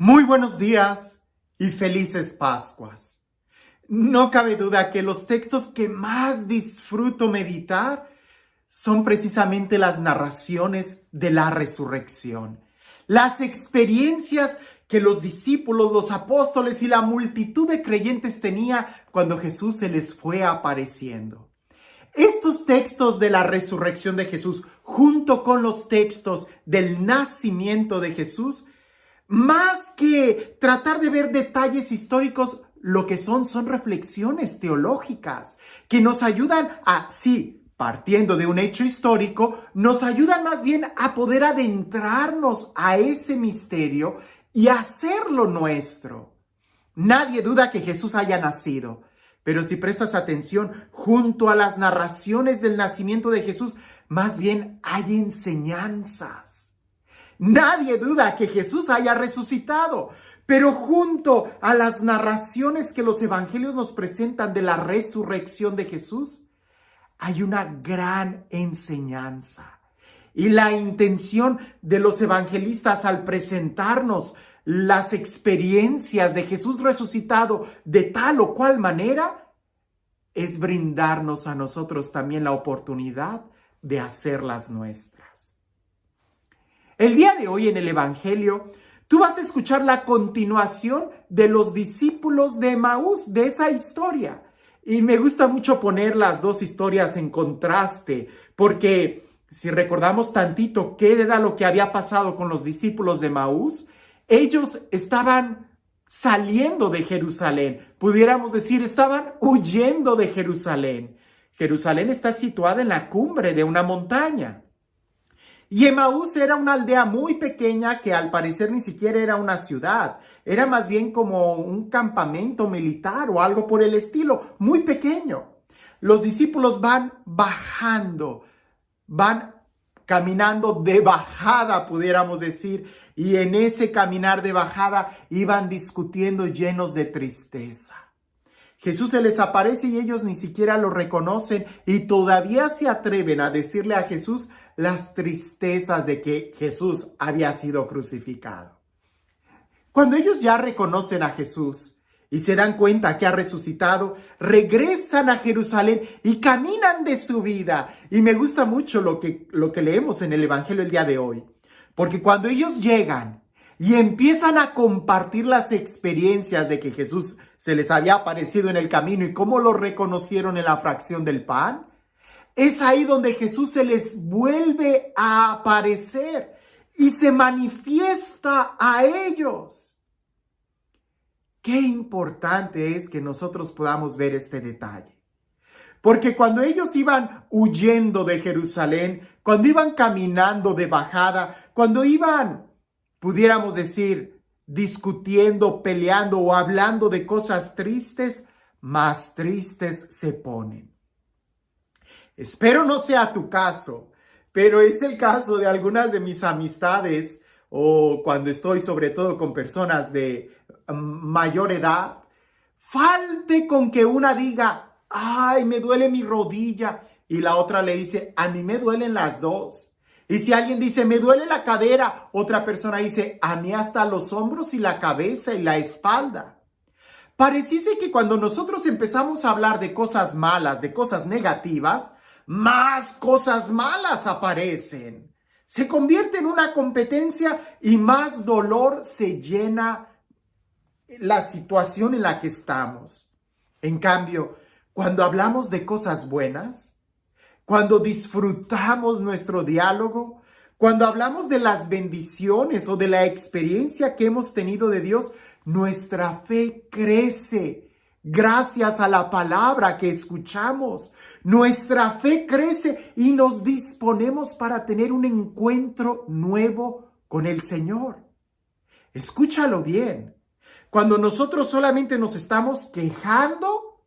Muy buenos días y felices Pascuas. No cabe duda que los textos que más disfruto meditar son precisamente las narraciones de la resurrección, las experiencias que los discípulos, los apóstoles y la multitud de creyentes tenía cuando Jesús se les fue apareciendo. Estos textos de la resurrección de Jesús, junto con los textos del nacimiento de Jesús, más que tratar de ver detalles históricos, lo que son reflexiones teológicas que nos ayudan a, sí, partiendo de un hecho histórico, nos ayudan más bien a poder adentrarnos a ese misterio y hacerlo nuestro. Nadie duda que Jesús haya nacido, pero si prestas atención, junto a las narraciones del nacimiento de Jesús, más bien hay enseñanzas. Nadie duda que Jesús haya resucitado, pero junto a las narraciones que los evangelios nos presentan de la resurrección de Jesús, hay una gran enseñanza. Y la intención de los evangelistas al presentarnos las experiencias de Jesús resucitado de tal o cual manera, es brindarnos a nosotros también la oportunidad de hacerlas nuestras. El día de hoy en el Evangelio, tú vas a escuchar la continuación de los discípulos de Emaús, de esa historia. Y me gusta mucho poner las dos historias en contraste, porque si recordamos tantito qué era lo que había pasado con los discípulos de Emaús, ellos estaban saliendo de Jerusalén, pudiéramos decir, estaban huyendo de Jerusalén. Jerusalén está situada en la cumbre de una montaña. Y Emaús era una aldea muy pequeña que al parecer ni siquiera era una ciudad. Era más bien como un campamento militar o algo por el estilo, muy pequeño. Los discípulos van bajando, van caminando de bajada, pudiéramos decir. Y en ese caminar de bajada iban discutiendo llenos de tristeza. Jesús se les aparece y ellos ni siquiera lo reconocen y todavía se atreven a decirle a Jesús las tristezas de que Jesús había sido crucificado. Cuando ellos ya reconocen a Jesús y se dan cuenta que ha resucitado, regresan a Jerusalén y caminan de su vida. Y me gusta mucho lo que leemos en el Evangelio el día de hoy, porque cuando ellos llegan y empiezan a compartir las experiencias de que Jesús se les había aparecido en el camino y cómo lo reconocieron en la fracción del pan, es ahí donde Jesús se les vuelve a aparecer y se manifiesta a ellos. Qué importante es que nosotros podamos ver este detalle. Porque cuando ellos iban huyendo de Jerusalén, cuando iban caminando de bajada, cuando iban, pudiéramos decir, discutiendo, peleando o hablando de cosas tristes, más tristes se ponen. Espero no sea tu caso, pero es el caso de algunas de mis amistades o cuando estoy sobre todo con personas de mayor edad. Falte con que una diga, ay, me duele mi rodilla, y la otra le dice, a mí me duelen las dos. Y si alguien dice, me duele la cadera, otra persona dice, a mí hasta los hombros y la cabeza y la espalda. Pareciese que cuando nosotros empezamos a hablar de cosas malas, de cosas negativas, más cosas malas aparecen. Se convierte en una competencia y más dolor se llena la situación en la que estamos. En cambio, cuando hablamos de cosas buenas, cuando disfrutamos nuestro diálogo, cuando hablamos de las bendiciones o de la experiencia que hemos tenido de Dios, nuestra fe crece gracias a la palabra que escuchamos. Nuestra fe crece y nos disponemos para tener un encuentro nuevo con el Señor. Escúchalo bien. Cuando nosotros solamente nos estamos quejando,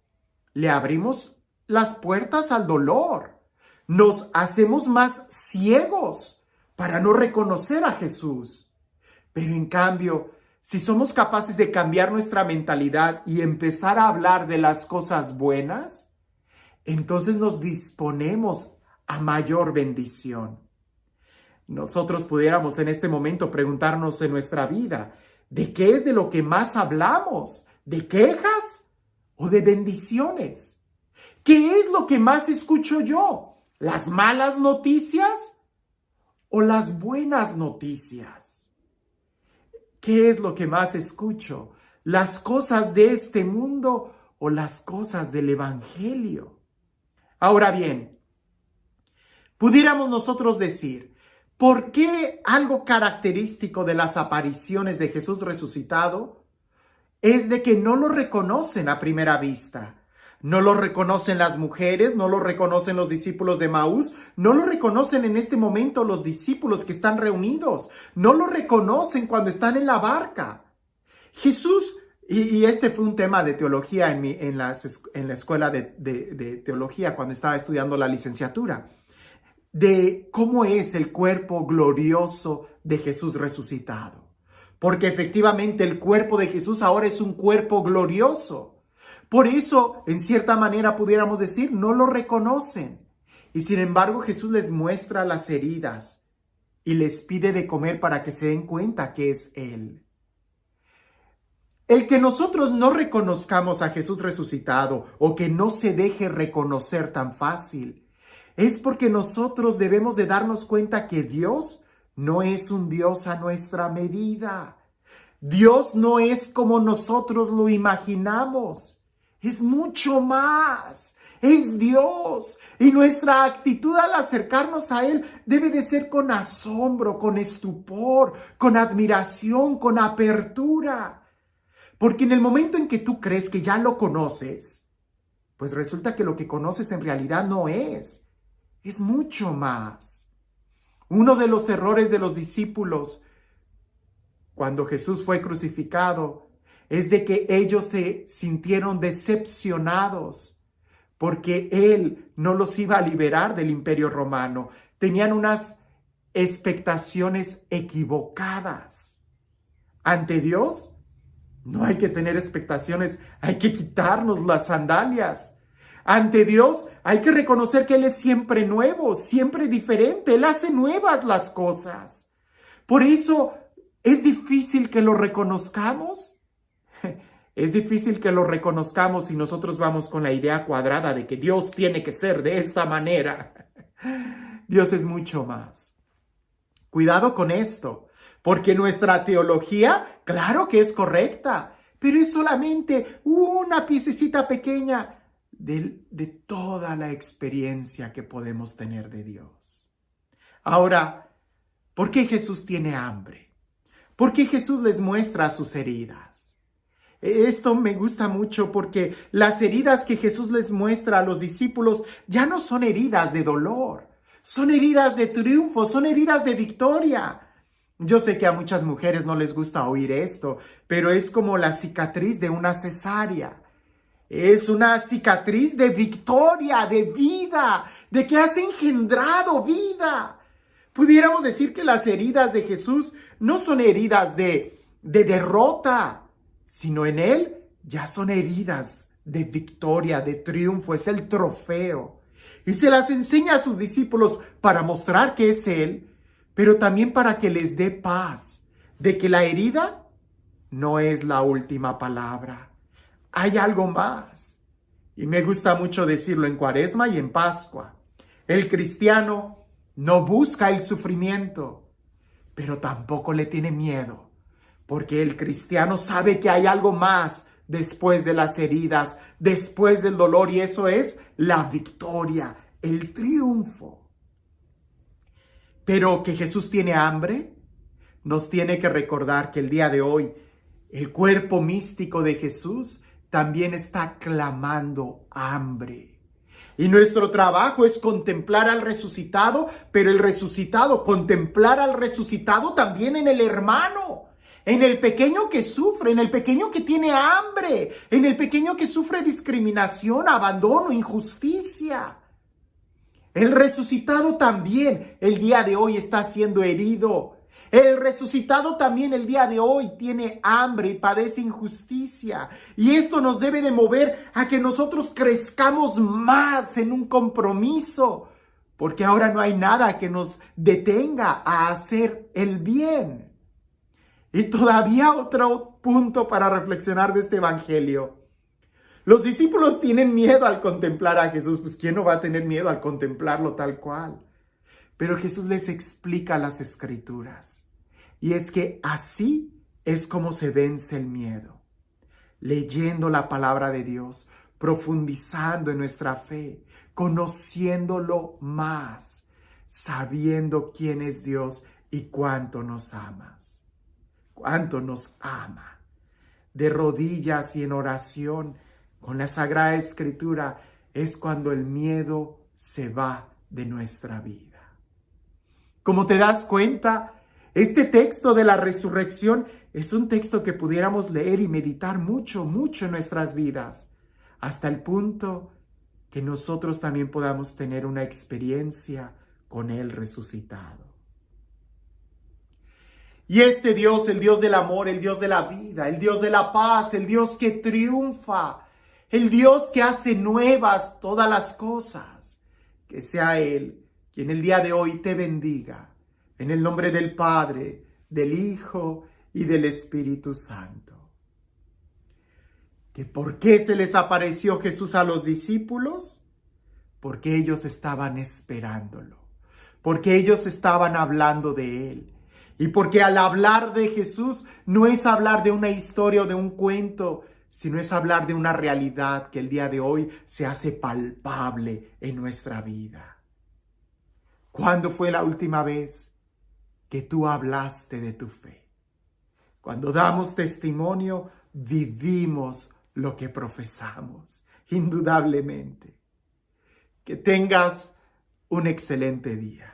le abrimos las puertas al dolor. Nos hacemos más ciegos para no reconocer a Jesús. Pero en cambio, si somos capaces de cambiar nuestra mentalidad y empezar a hablar de las cosas buenas, entonces nos disponemos a mayor bendición. Nosotros pudiéramos en este momento preguntarnos en nuestra vida, ¿De qué es de lo que más hablamos? ¿De quejas o de bendiciones? ¿Qué es lo que más escucho yo? ¿Las malas noticias o las buenas noticias? ¿Qué es lo que más escucho? ¿Las cosas de este mundo o las cosas del Evangelio? Ahora bien, pudiéramos nosotros decir, ¿por qué algo característico de las apariciones de Jesús resucitado es de que no lo reconocen a primera vista? No lo reconocen las mujeres, no lo reconocen los discípulos de Maús, no lo reconocen en este momento los discípulos que están reunidos, no lo reconocen cuando están en la barca. Jesús, y este fue un tema de teología en la escuela de teología cuando estaba estudiando la licenciatura, de cómo es el cuerpo glorioso de Jesús resucitado. Porque efectivamente el cuerpo de Jesús ahora es un cuerpo glorioso. Por eso, en cierta manera pudiéramos decir, no lo reconocen. Y sin embargo, Jesús les muestra las heridas y les pide de comer para que se den cuenta que es Él. El que nosotros no reconozcamos a Jesús resucitado o que no se deje reconocer tan fácil, es porque nosotros debemos de darnos cuenta que Dios no es un Dios a nuestra medida. Dios no es como nosotros lo imaginamos. Es mucho más. Es Dios. Y nuestra actitud al acercarnos a Él debe de ser con asombro, con estupor, con admiración, con apertura. Porque en el momento en que tú crees que ya lo conoces, pues resulta que lo que conoces en realidad no es. Es mucho más. Uno de los errores de los discípulos cuando Jesús fue crucificado es de que ellos se sintieron decepcionados porque Él no los iba a liberar del Imperio Romano. Tenían unas expectaciones equivocadas. Ante Dios no hay que tener expectaciones, hay que quitarnos las sandalias. Ante Dios hay que reconocer que Él es siempre nuevo, siempre diferente. Él hace nuevas las cosas. Por eso es difícil que lo reconozcamos. Es difícil que lo reconozcamos si nosotros vamos con la idea cuadrada de que Dios tiene que ser de esta manera. Dios es mucho más. Cuidado con esto, porque nuestra teología, claro que es correcta, pero es solamente una piececita pequeña de toda la experiencia que podemos tener de Dios. Ahora, ¿por qué Jesús tiene hambre? ¿Por qué Jesús les muestra sus heridas? Esto me gusta mucho porque las heridas que Jesús les muestra a los discípulos ya no son heridas de dolor, son heridas de triunfo, son heridas de victoria. Yo sé que a muchas mujeres no les gusta oír esto, pero es como la cicatriz de una cesárea. Es una cicatriz de victoria, de vida, de que has engendrado vida. Pudiéramos decir que las heridas de Jesús no son heridas de derrota, sino en Él ya son heridas de victoria, de triunfo, es el trofeo. Y se las enseña a sus discípulos para mostrar que es Él, pero también para que les dé paz, de que la herida no es la última palabra. Hay algo más. Y me gusta mucho decirlo en Cuaresma y en Pascua. El cristiano no busca el sufrimiento, pero tampoco le tiene miedo. Porque el cristiano sabe que hay algo más después de las heridas, después del dolor, y eso es la victoria, el triunfo. Pero que Jesús tiene hambre, nos tiene que recordar que el día de hoy el cuerpo místico de Jesús también está clamando hambre. Y nuestro trabajo es contemplar al resucitado, pero el resucitado, contemplar al resucitado también en el hermano. En el pequeño que sufre, en el pequeño que tiene hambre, en el pequeño que sufre discriminación, abandono, injusticia. El resucitado también el día de hoy está siendo herido. El resucitado también el día de hoy tiene hambre y padece injusticia. Y esto nos debe de mover a que nosotros crezcamos más en un compromiso, porque ahora no hay nada que nos detenga a hacer el bien. Y todavía otro punto para reflexionar de este evangelio. Los discípulos tienen miedo al contemplar a Jesús. Pues ¿quién no va a tener miedo al contemplarlo tal cual? Pero Jesús les explica las Escrituras. Y es que así es como se vence el miedo. Leyendo la palabra de Dios, profundizando en nuestra fe, conociéndolo más, sabiendo quién es Dios y cuánto nos amas, cuánto nos ama. De rodillas y en oración con la Sagrada Escritura es cuando el miedo se va de nuestra vida. Como te das cuenta, este texto de la resurrección es un texto que pudiéramos leer y meditar mucho, mucho en nuestras vidas, hasta el punto que nosotros también podamos tener una experiencia con Él resucitado. Y este Dios, el Dios del amor, el Dios de la vida, el Dios de la paz, el Dios que triunfa, el Dios que hace nuevas todas las cosas, que sea Él quien el día de hoy te bendiga, en el nombre del Padre, del Hijo y del Espíritu Santo. ¿Que por qué se les apareció Jesús a los discípulos? Porque ellos estaban esperándolo, porque ellos estaban hablando de Él. Y porque al hablar de Jesús no es hablar de una historia o de un cuento, sino es hablar de una realidad que el día de hoy se hace palpable en nuestra vida. ¿Cuándo fue la última vez que tú hablaste de tu fe? Cuando damos testimonio, vivimos lo que profesamos, indudablemente. Que tengas un excelente día.